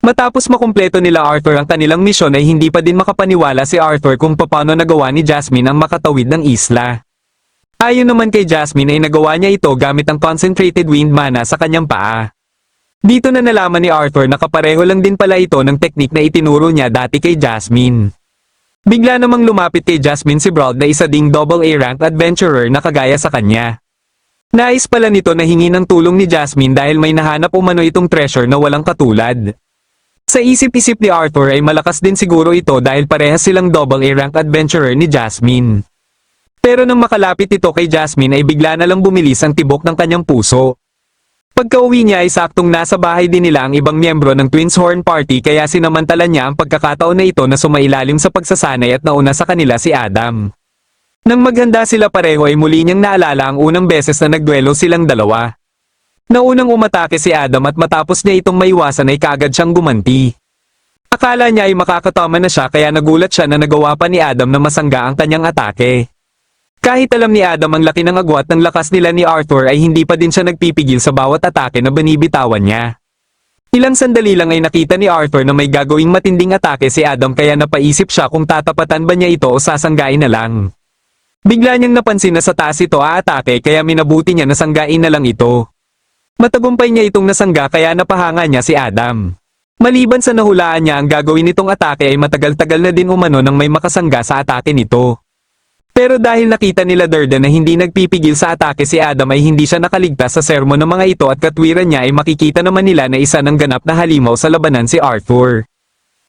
Matapos makumpleto nila Arthur ang kanilang misyon ay hindi pa din makapaniwala si Arthur kung paano nagawa ni Jasmine ang makatawid ng isla. Ayon naman kay Jasmine ay nagawa niya ito gamit ang concentrated wind mana sa kanyang paa. Dito na nalaman ni Arthur na kapareho lang din pala ito ng teknik na itinuro niya dati kay Jasmine. Bigla namang lumapit kay Jasmine si Brauld na isa ding AA rank adventurer na kagaya sa kanya. Nais pala nito na hingi ng tulong ni Jasmine dahil may nahanap umano itong treasure na walang katulad. Sa isip-isip ni Arthur ay malakas din siguro ito dahil parehas silang AA rank adventurer ni Jasmine. Pero nang makalapit ito kay Jasmine ay bigla na lang bumilis ang tibok ng kanyang puso. Pagka-uwi niya ay saktong nasa bahay din nila ang ibang miyembro ng Twins Horn Party kaya sinamantala niya ang pagkakataon na ito na sumailalim sa pagsasanay at nauna sa kanila si Adam. Nang maghanda sila pareho ay muli niyang naalala ang unang beses na nagduelo silang dalawa. Naunang umatake si Adam at matapos niya itong maiwasan ay kaagad siyang gumanti. Akala niya ay makakatama na siya kaya nagulat siya na nagawa pa ni Adam na masangga ang kanyang atake. Kahit alam ni Adam ang laki ng agwat ng lakas nila ni Arthur ay hindi pa din siya nagpipigil sa bawat atake na binibitawan niya. Ilang sandali lang ay nakita ni Arthur na may gagawing matinding atake si Adam kaya napaisip siya kung tatapatan ba niya ito o sasanggain na lang. Bigla niyang napansin na sa taas ito aatake kaya minabuti niya na sanggain na lang ito. Matagumpay niya itong nasangga kaya napahanga niya si Adam. Maliban sa nahulaan niya ang gagawin nitong atake ay matagal-tagal na din umano nang may makasangga sa atake nito. Pero dahil nakita nila Durden na hindi nagpipigil sa atake si Adam ay hindi siya nakaligtas sa sermon ng mga ito at katwiran niya ay makikita naman nila na isa ng ganap na halimaw sa labanan si Arthur.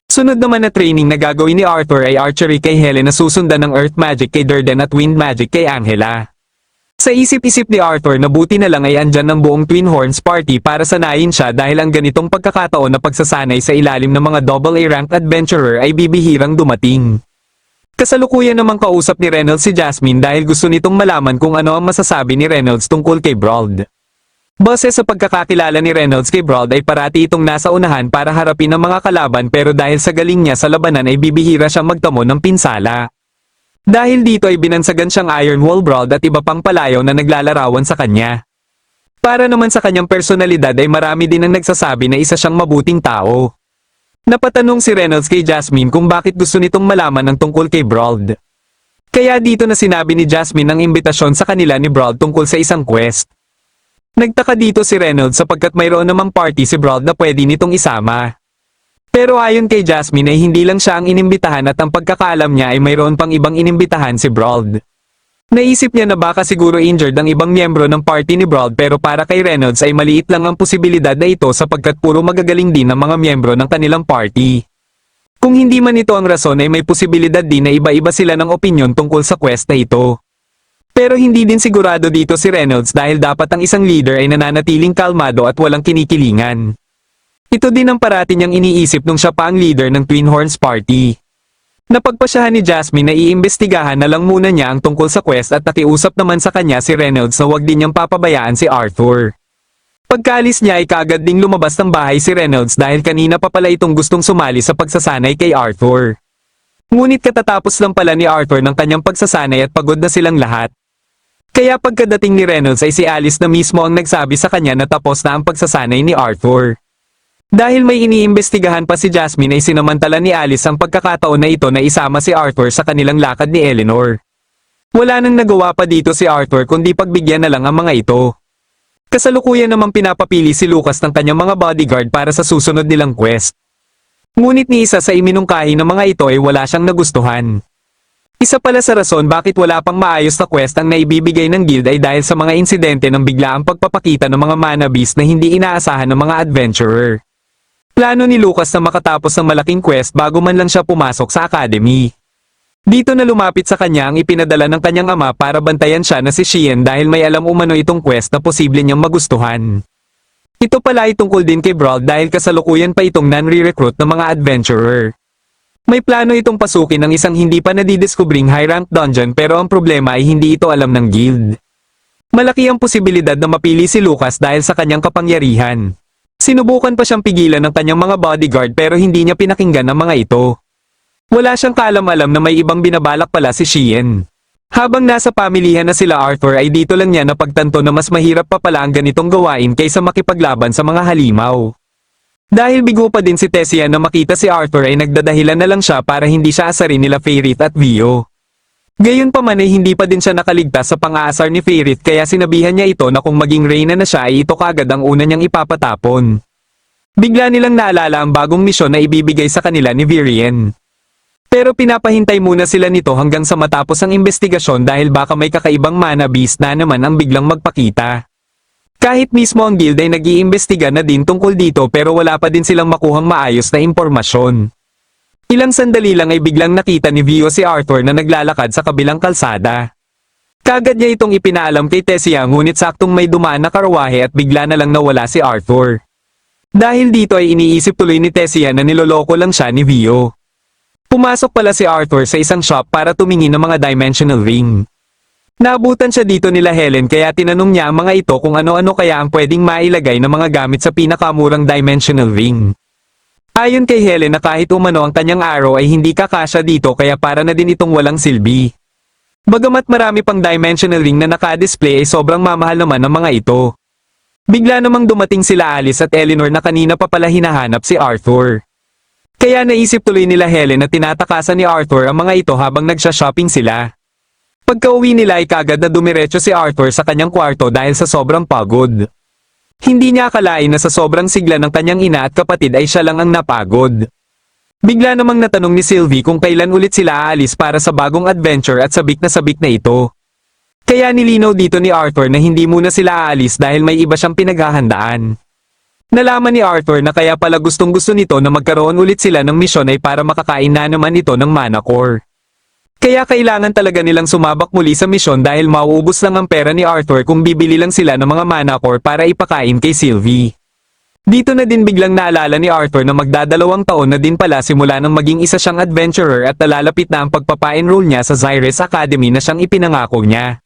Sunod naman na training na gagawin ni Arthur ay archery kay Helen na susundan ng earth magic kay Durden at wind magic kay Angela. Sa isip-isip ni Arthur na buti na lang ay andyan ng buong Twin Horns Party para sanayin siya dahil ang ganitong pagkakataon na pagsasanay sa ilalim ng mga AA rank adventurer ay bibihirang dumating. Kasalukuyan namang kausap ni Reynolds si Jasmine dahil gusto nitong malaman kung ano ang masasabi ni Reynolds tungkol kay Brauld. Base sa pagkakakilala ni Reynolds kay Brauld ay parati itong nasa unahan para harapin ang mga kalaban pero dahil sa galing niya sa labanan ay bibihira siyang magtamo ng pinsala. Dahil dito ay binansagan siyang Iron Wall Brauld at iba pang palayaw na naglalarawan sa kanya. Para naman sa kanyang personalidad ay marami din ang nagsasabi na isa siyang mabuting tao. Napatanong si Reynolds kay Jasmine kung bakit gusto nitong malaman ang tungkol kay Brauld. Kaya dito na sinabi ni Jasmine ang imbitasyon sa kanila ni Brauld tungkol sa isang quest. Nagtaka dito si Reynolds sapagkat mayroon namang party si Brauld na pwede nitong isama. Pero ayon kay Jasmine ay hindi lang siya ang inimbitahan at ang pagkakaalam niya ay mayroon pang ibang inimbitahan si Brauld. Naisip niya na baka siguro injured ang ibang miyembro ng party ni Brauld pero para kay Reynolds ay maliit lang ang posibilidad na ito sapagkat puro magagaling din ang mga miyembro ng kanilang party. Kung hindi man ito ang rason ay may posibilidad din na iba-iba sila ng opinyon tungkol sa quest na ito. Pero hindi din sigurado dito si Reynolds dahil dapat ang isang leader ay nananatiling kalmado at walang kinikilingan. Ito din ang parati niyang iniisip nung siya pa ang leader ng Twin Horns Party. Napagpasyahan ni Jasmine na iimbestigahan na lang muna niya ang tungkol sa quest at nakiusap naman sa kanya si Reynolds na wag din niyang papabayaan si Arthur. Pagkaalis niya ay kaagad ding lumabas ng bahay si Reynolds dahil kanina pa pala itong gustong sumali sa pagsasanay kay Arthur. Ngunit katatapos lang pala ni Arthur ng kanyang pagsasanay at pagod na silang lahat. Kaya pagkadating ni Reynolds ay si Alice na mismo ang nagsabi sa kanya na tapos na ang pagsasanay ni Arthur. Dahil may iniimbestigahan pa si Jasmine ay sinamantala ni Alice ang pagkakataon na ito na isama si Arthur sa kanilang lakad ni Eleanor. Wala nang nagawa pa dito si Arthur kundi pagbigyan na lang ang mga ito. Kasalukuyan namang pinapapili si Lucas ng kanyang mga bodyguard para sa susunod nilang quest. Ngunit ni isa sa iminungkahi ng mga ito ay wala siyang nagustuhan. Isa pala sa rason bakit wala pang maayos na quest ang naibibigay ng guild ay dahil sa mga insidente ng biglaang pagpapakita ng mga mana beast na hindi inaasahan ng mga adventurer. Plano ni Lucas na makatapos ng malaking quest bago man lang siya pumasok sa academy. Dito na lumapit sa kanya ang ipinadala ng kanyang ama para bantayan siya na si Sheehan dahil may alam umano itong quest na posible niyang magustuhan. Ito pala ay tungkol din kay Brauld dahil kasalukuyan pa itong non-re-recruit ng mga adventurer. May plano itong pasukin ng isang hindi pa nadideskubring high-rank dungeon pero ang problema ay hindi ito alam ng guild. Malaki ang posibilidad na mapili si Lucas dahil sa kanyang kapangyarihan. Sinubukan pa siyang pigilan ng kanyang mga bodyguard pero hindi niya pinakinggan ang mga ito. Wala siyang kaalam-alam na may ibang binabalak pala si Sheehan. Habang nasa pamilihan na sila Arthur ay dito lang niya napagtanto na mas mahirap pa pala ang ganitong gawain kaysa makipaglaban sa mga halimaw. Dahil bigo pa din si Tessia na makita si Arthur ay nagdadahilan na lang siya para hindi siya asarin nila Fairyt at Vio. Gayunpaman ay hindi pa din siya nakaligtas sa pang-aasar ni Fairyt kaya sinabihan niya ito na kung maging reyna na siya ay ito kagad ang una niyang ipapatapon. Bigla nilang naalala ang bagong misyon na ibibigay sa kanila ni Virian. Pero pinapahintay muna sila nito hanggang sa matapos ang investigasyon dahil baka may kakaibang mana beast na naman ang biglang magpakita. Kahit mismo ang guild ay nag-iimbestiga na din tungkol dito pero wala pa din silang makuhang maayos na impormasyon. Ilang sandali lang ay biglang nakita ni Vio si Arthur na naglalakad sa kabilang kalsada. Kagad niya itong ipinaalam kay Tessia ngunit saktong may dumaan na karwahe at bigla na lang nawala si Arthur. Dahil dito ay iniisip tuloy ni Tessia na niloloko lang siya ni Vio. Pumasok pala si Arthur sa isang shop para tumingin ng mga dimensional ring. Naabutan siya dito nila Helen kaya tinanong niya ang mga ito kung ano-ano kaya ang pwedeng mailagay na mga gamit sa pinakamurang dimensional ring. Ayon kay Helen na kahit umano ang kanyang arrow ay hindi kakasya dito kaya para na din itong walang silbi. Bagamat marami pang dimensional ring na naka-display ay sobrang mamahal naman ng mga ito. Bigla namang dumating sila Alice at Eleanor na kanina pa pala hinahanap si Arthur. Kaya naisip tuloy nila Helen na tinatakasan ni Arthur ang mga ito habang nagsha-shopping sila. Pagka-uwi nila ay kagad na dumiretso si Arthur sa kanyang kwarto dahil sa sobrang pagod. Hindi niya akalain na sa sobrang sigla ng kanyang ina at kapatid ay siya lang ang napagod. Bigla namang natanong ni Sylvie kung kailan ulit sila aalis para sa bagong adventure at sabik na ito. Kaya nilinaw dito ni Arthur na hindi muna sila aalis dahil may iba siyang pinaghahandaan. Nalaman ni Arthur na kaya pala gustong-gusto nito na magkaroon ulit sila ng misyon ay para makakain na naman ito ng mana core. Kaya kailangan talaga nilang sumabak muli sa misyon dahil mauubos lang ang pera ni Arthur kung bibili lang sila ng mga mana core para ipakain kay Sylvie. Dito na din biglang naalala ni Arthur na magdadalawang taon na din pala simula nang maging isa siyang adventurer at nalalapit na ang pagpapa-enroll niya sa Zyrus Academy na siyang ipinangako niya.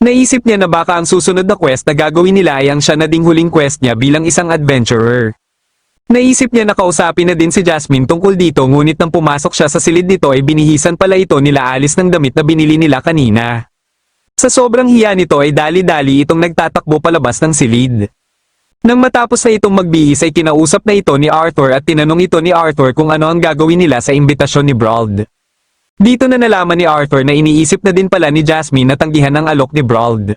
Naisip niya na baka ang susunod na quest na gagawin nila ay ang siya na ding huling quest niya bilang isang adventurer. Naisip niya na kausapin na din si Jasmine tungkol dito ngunit nang pumasok siya sa silid nito ay binihisan pala ito nila Alice ng damit na binili nila kanina. Sa sobrang hiya nito ay dali-dali itong nagtatakbo palabas ng silid. Nang matapos na itong magbihis ay kinausap na ito ni Arthur at tinanong ito ni Arthur kung ano ang gagawin nila sa imbitasyon ni Brauld. Dito na nalaman ni Arthur na iniisip na din pala ni Jasmine na tanggihan ang alok ni Brauld.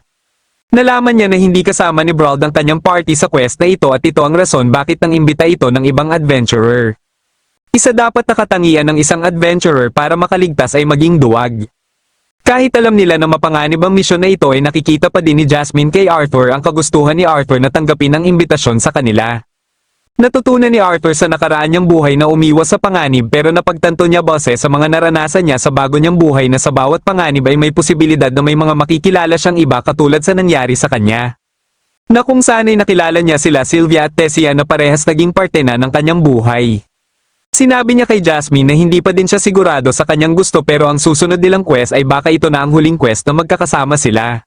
Nalaman niya na hindi kasama ni Brauld ang kanyang party sa quest na ito at ito ang rason bakit nang imbita ito ng ibang adventurer. Isa dapat nakatangian ng isang adventurer para makaligtas ay maging duwag. Kahit alam nila na mapanganib ang misyon na ito ay nakikita pa din ni Jasmine kay Arthur ang kagustuhan ni Arthur na tanggapin ang imbitasyon sa kanila. Natutunan ni Arthur sa nakaraan niyang buhay na umiwas sa panganib pero napagtanto niya base sa mga naranasan niya sa bago niyang buhay na sa bawat panganib ay may posibilidad na may mga makikilala siyang iba katulad sa nangyari sa kanya. Na kung saan ay nakilala niya sila Sylvia at Tessia na parehas naging parte na ng kanyang buhay. Sinabi niya kay Jasmine na hindi pa din siya sigurado sa kanyang gusto pero ang susunod nilang quest ay baka ito na ang huling quest na magkakasama sila.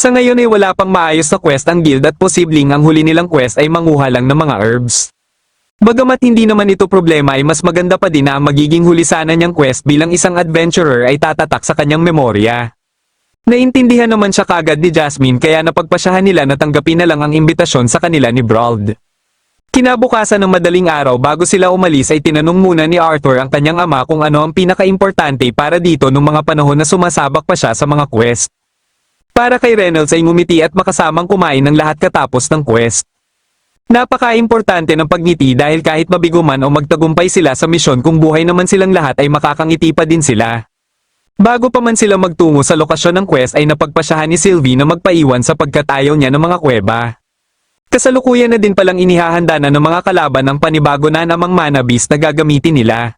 Sa ngayon ay wala pang maayos na quest ang guild at posibleng ang huli nilang quest ay manguha lang ng mga herbs. Bagamat hindi naman ito problema ay mas maganda pa din na ang magiging huli sana niyang quest bilang isang adventurer ay tatatak sa kanyang memorya. Naintindihan naman siya kagad ni Jasmine kaya napagpasyahan nila na tanggapin na lang ang imbitasyon sa kanila ni Brauld. Kinabukasan ng madaling araw bago sila umalis ay tinanong muna ni Arthur ang kanyang ama kung ano ang pinaka-importante para dito nung mga panahon na sumasabak pa siya sa mga quest. Para kay Reynolds ay ngumiti at makasamang kumain ng lahat katapos ng quest. Napaka-importante ng pagngiti dahil kahit mabigo man o magtagumpay sila sa misyon kung buhay naman silang lahat ay makakangiti pa din sila. Bago pa man sila magtungo sa lokasyon ng quest ay napagpasyahan ni Sylvie na magpaiwan sapagkat ayaw niya ng mga kuweba. Kasalukuyan na din palang inihahanda na ng mga kalaban ang panibago na namang mana beast na gagamitin nila.